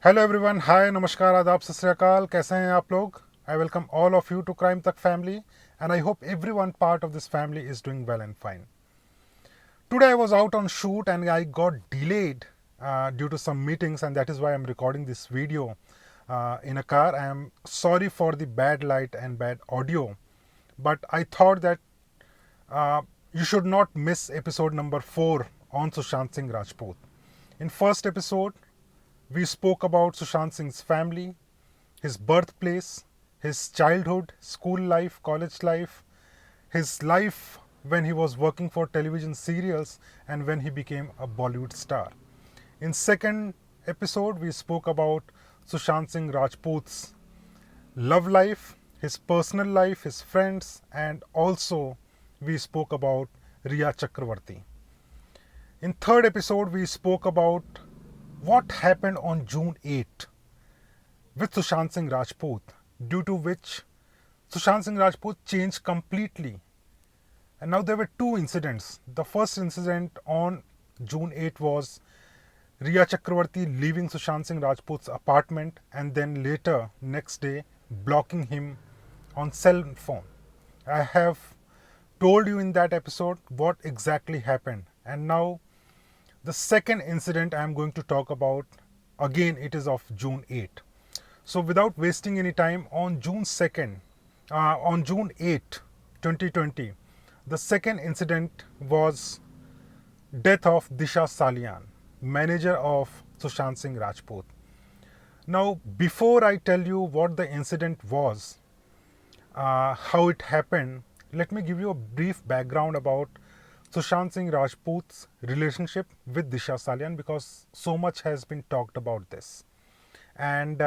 Hello everyone, हाय, नमस्कार, आदाब, सत श्री अकाल। कैसे हैं आप लोग? I welcome all of you to Crime Tak family and I hope everyone part of this family is doing well and fine. Today I was out on shoot and I got delayed due to some meetings, and that is why I'm recording this video in a car. I am sorry for the bad light and bad audio, but I thought that you should not miss episode number 4 on Sushant Singh Rajput. In first episode, we spoke about Sushant Singh's family, his birthplace, his childhood, school life, college life, his life when he was working for television serials, and when he became a Bollywood star. In second episode, we spoke about Sushant Singh Rajput's love life, his personal life, his friends, and also we spoke about Riya Chakravarti. In third episode, we spoke about what happened on June 8 with Sushant Singh Rajput, due to which Sushant Singh Rajput changed completely. And now there were two incidents. The first incident on June 8 was Riya Chakravarti leaving Sushant Singh Rajput's apartment and then later, next day, blocking him on cell phone. I have told you in that episode what exactly happened. And now the second incident I am going to talk about, again it is of June 8. So without wasting any time, on June 2nd, on June 8, 2020, the second incident was death of Disha Salian, manager of Sushant Singh Rajput. Now, before I tell you what the incident was, how it happened, let me give you a brief background about Sushant Singh Rajput's relationship with Disha Salian, because so much has been talked about this. And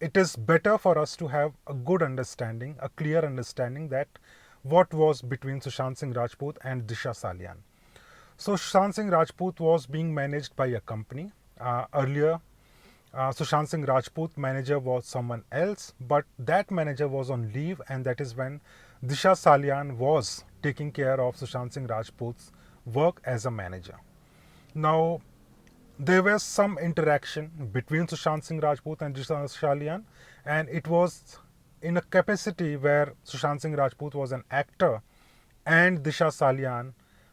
it is better for us to have a good understanding, a clear understanding that what was between Sushant Singh Rajput and Disha Salian. So Sushant Singh Rajput was being managed by a company. Earlier, Sushant Singh Rajput manager was someone else, but that manager was on leave, and that is when Disha Salian was taking care of Sushant Singh Rajput's work as a manager. Now, there was some interaction between Sushant Singh Rajput and Disha Salian, and it was in a capacity where Sushant Singh Rajput was an actor and Disha Salian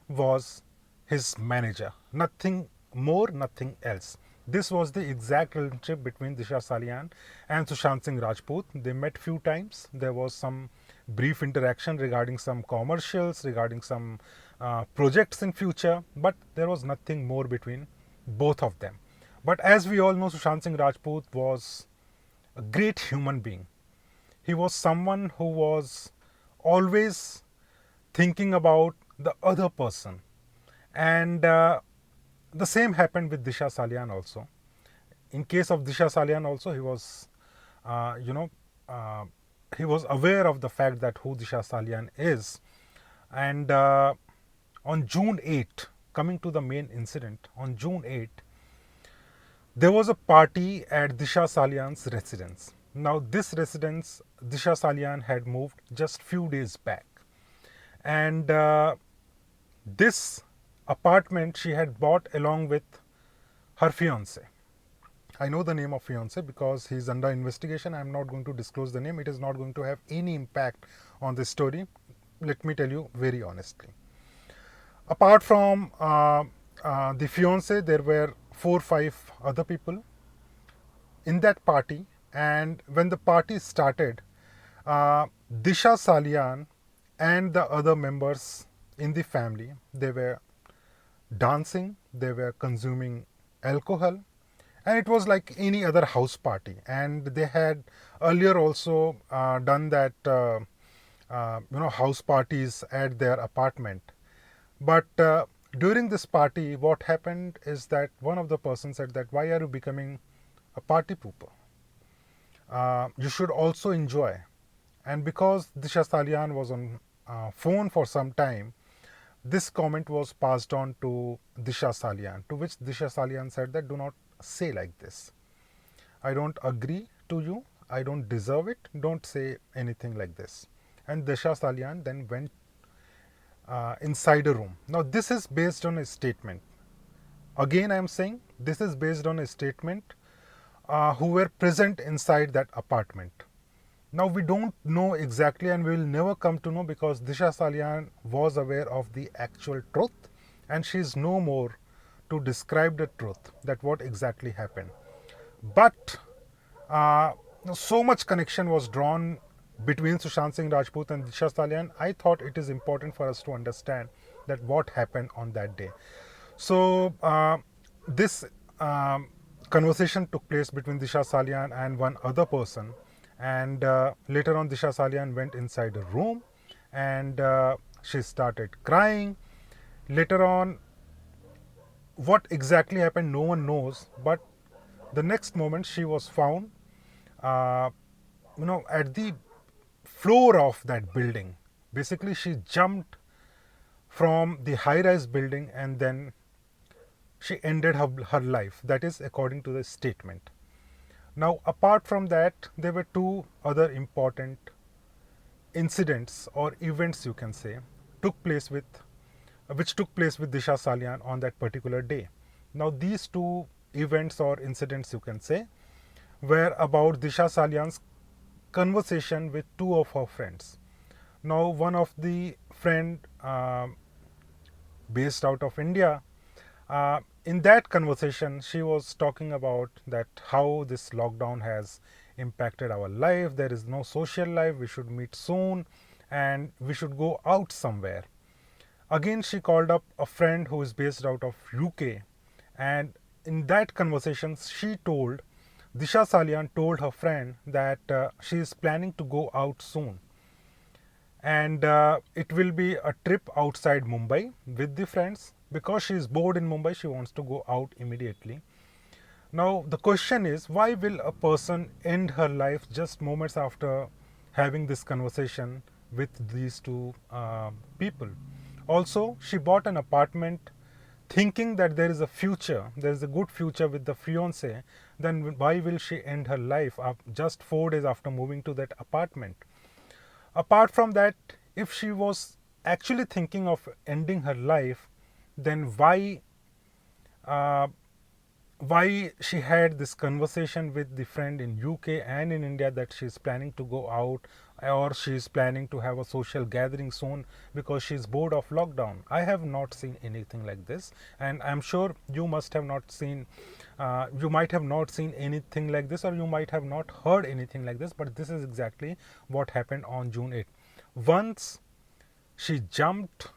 was his manager. Nothing more, nothing else. This was the exact relationship between Disha Salian and Sushant Singh Rajput. They met few times. There was some brief interaction regarding some commercials, regarding some projects in future, but there was nothing more between both of them. But as we all know, Sushant Singh Rajput was a great human being. He was someone who was always thinking about the other person. And the same happened with Disha Salian also. In case of Disha Salian also, he was, he was aware of the fact that who Disha Salian is. And on June 8, coming to the main incident, on June 8, there was a party at Disha Salian's residence. Now, this residence, Disha Salian had moved just few days back. And this apartment she had bought along with her fiance. I know the name of fiance because he is under investigation. I am not going to disclose the name. It is not going to have any impact on this story. Let me tell you very honestly. Apart from the fiance, there were 4-5 other people in that party. And when the party started, Disha Salian and the other members in the family, they were dancing, they were consuming alcohol, and it was like any other house party. And they had earlier also done that house parties at their apartment. But during this party, what happened is that one of the persons said that, why are you becoming a party pooper? You should also enjoy. And because Disha Salian was on phone for some time, this comment was passed on to Disha Salian, to which Disha Salian said that, do not say like this. I don't agree to you. I don't deserve it. Don't say anything like this. And Disha Salian then went inside a room. Now, this is based on a statement. Again, I am saying this is based on a statement who were present inside that apartment. Now we don't know exactly, and we will never come to know, because Disha Salian was aware of the actual truth, and she is no more to describe the truth, that what exactly happened. But uh, so much connection was drawn between Sushant Singh Rajput and Disha Salian. I thought it is important for us to understand that what happened on that day. So this conversation took place between Disha Salian and one other person, and later on Disha Salian went inside a room, and she started crying. Later on, what exactly happened, no one knows, but the next moment she was found uh, at the floor of that building. Basically, she jumped from the high rise building, and then she ended her life. That is according to the statement. Now, apart from that, there were two other important incidents or events, you can say, took place with which took place with Disha Salian on that particular day. Now, these two events or incidents, you can say, were about Disha Salian's conversation with two of her friends. Now, one of the friend based out of India, in that conversation, she was talking about that how this lockdown has impacted our life. There is no social life. We should meet soon, and we should go out somewhere. Again, she called up a friend who is based out of UK, and in that conversation, Disha Salian told her friend that she is planning to go out soon, and it will be a trip outside Mumbai with the friends. Because she is bored in Mumbai, she wants to go out immediately. Now, the question is, why will a person end her life just moments after having this conversation with these two people? Also, she bought an apartment thinking that there is a future, there is a good future with the fiance. Then why will she end her life just 4 days after moving to that apartment? Apart from that, if she was actually thinking of ending her life, then uh, why she had this conversation with the friend in UK and in India that she is planning to go out, or she is planning to have a social gathering soon because she is bored of lockdown. I have not seen anything like this, and I'm sure you must have not seen, you might have not seen anything like this, or you might have not heard anything like this, but this is exactly what happened on June 8th. Once she jumped,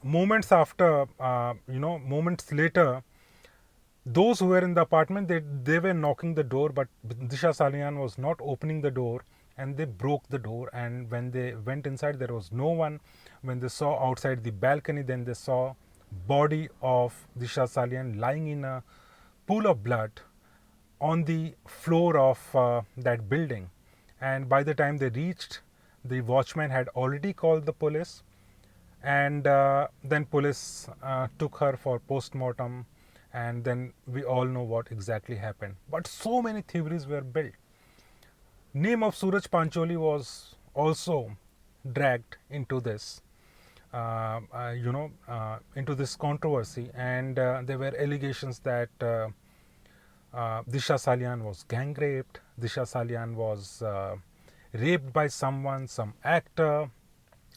moments later, those who were in the apartment, they were knocking the door, but Disha Salian was not opening the door, and they broke the door. And when they went inside, there was no one. When they saw outside the balcony, then they saw body of Disha Salian lying in a pool of blood on the floor of that building. And by the time they reached, the watchman had already called the police, and then police took her for post-mortem, and then we all know what exactly happened. But so many theories were built. Name of Suraj Pancholi was also dragged into this into this controversy, and there were allegations that Disha Salian was gang raped, Disha Salian was raped by someone, some actor,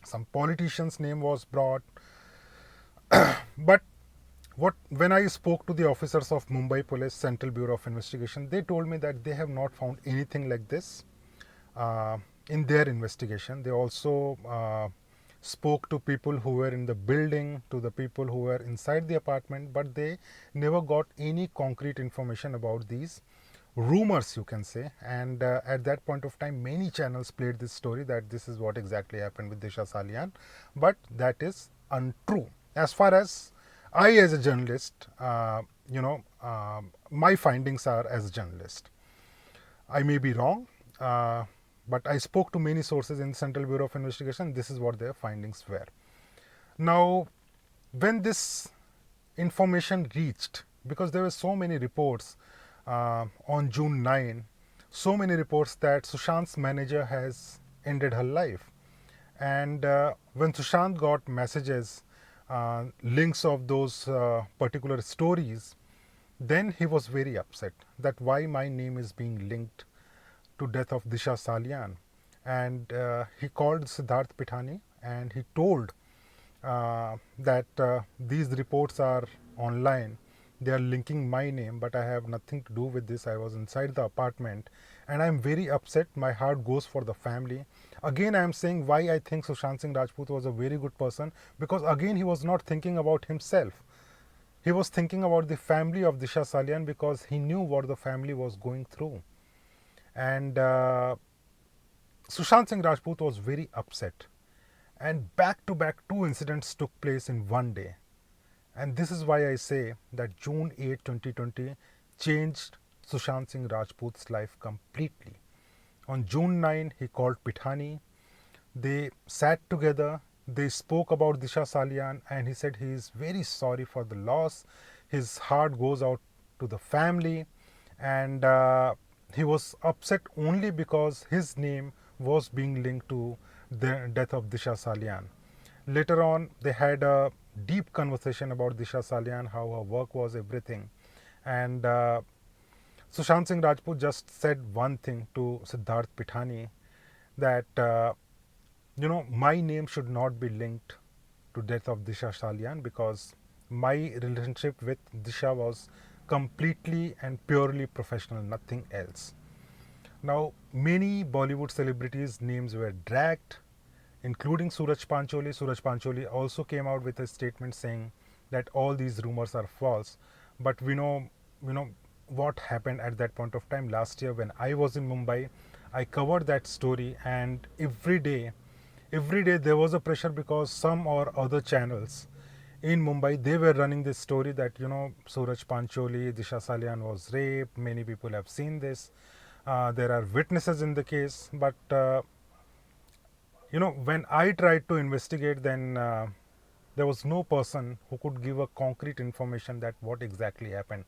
some politician's name was brought. But when I spoke to the officers of Mumbai Police Central Bureau of Investigation, they told me that they have not found anything like this in their investigation. They also spoke to people who were in the building, to the people who were inside the apartment, but they never got any concrete information about these rumors, you can say. And at that point of time, many channels played this story that this is what exactly happened with Disha Salian, but that is untrue. As far as I, as a journalist, my findings are as a journalist. I may be wrong, but I spoke to many sources in the Central Bureau of Investigation. This is what their findings were. Now, when this information reached, because there were so many reports on June 9, so many reports that Sushant's manager has ended her life. And when Sushant got messages, links of those particular stories, Then he was very upset that why my name is being linked to death of Disha Salian, and he called Siddharth Pithani and he told that these reports are online. They are linking my name, but I have nothing to do with this. I was inside the apartment and I'm very upset. My heart goes for the family. Again, I am saying why I think Sushant Singh Rajput was a very good person, because again, he was not thinking about himself. He was thinking about the family of Disha Salian because he knew what the family was going through. And Sushant Singh Rajput was very upset. And back to back, two incidents took place in one day. And this is why I say that June 8, 2020 changed Sushant Singh Rajput's life completely. On June 9, he called Pithani. They sat together. They spoke about Disha Salian, and he said he is very sorry for the loss. His heart goes out to the family, and he was upset only because his name was being linked to the death of Disha Salian. Later on, they had a deep conversation about Disha Salian, how her work was, everything. And Sushant Singh Rajput just said one thing to Siddharth Pithani, that my name should not be linked to death of Disha Salian, because my relationship with Disha was completely and purely professional, nothing else. Now, many Bollywood celebrities' names were dragged, including Suraj Pancholi. Suraj Pancholi also came out with a statement saying that all these rumors are false. But we know what happened at that point of time. Last year, when I was in Mumbai, I covered that story, and every day there was a pressure, because some or other channels in Mumbai, they were running this story that Suraj Pancholi, Disha Salian was raped. Many people have seen this. There are witnesses in the case, but when I tried to investigate, then there was no person who could give a concrete information that what exactly happened.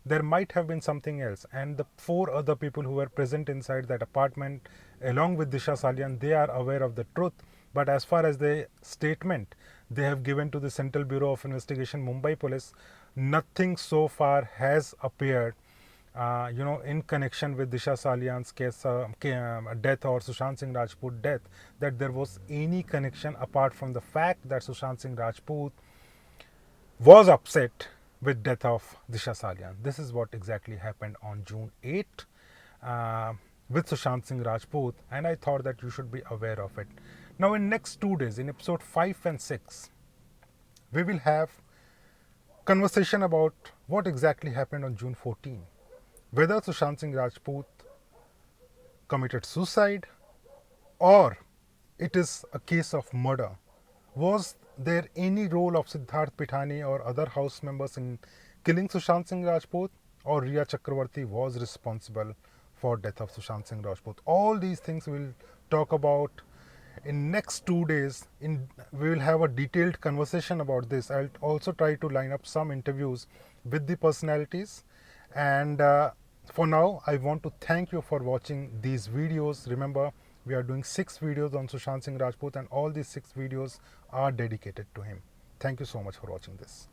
There might have been something else, and the four other people who were present inside that apartment along with Disha Salian, they are aware of the truth. But as far as the statement they have given to the Central Bureau of Investigation, Mumbai Police, nothing so far has appeared in connection with Disha Salian's case, death, or Sushant Singh Rajput death, that there was any connection apart from the fact that Sushant Singh Rajput was upset with death of Disha Salian. This is what exactly happened on June 8 with Sushant Singh Rajput, and I thought that you should be aware of it. Now, in next 2 days, in episode 5 and 6, we will have conversation about what exactly happened on June 14. Whether Sushant Singh Rajput committed suicide or it is a case of murder. Was there any role of Siddharth Pithani or other house members in killing Sushant Singh Rajput, or Riya Chakravarti was responsible for death of Sushant Singh Rajput? All these things we'll talk about in next 2 days. We will have a detailed conversation about this. I'll also try to line up some interviews with the personalities. And for now, I want to thank you for watching these videos. Remember, we are doing 6 videos on Sushant Singh Rajput, and all these 6 videos are dedicated to him. Thank you so much for watching this.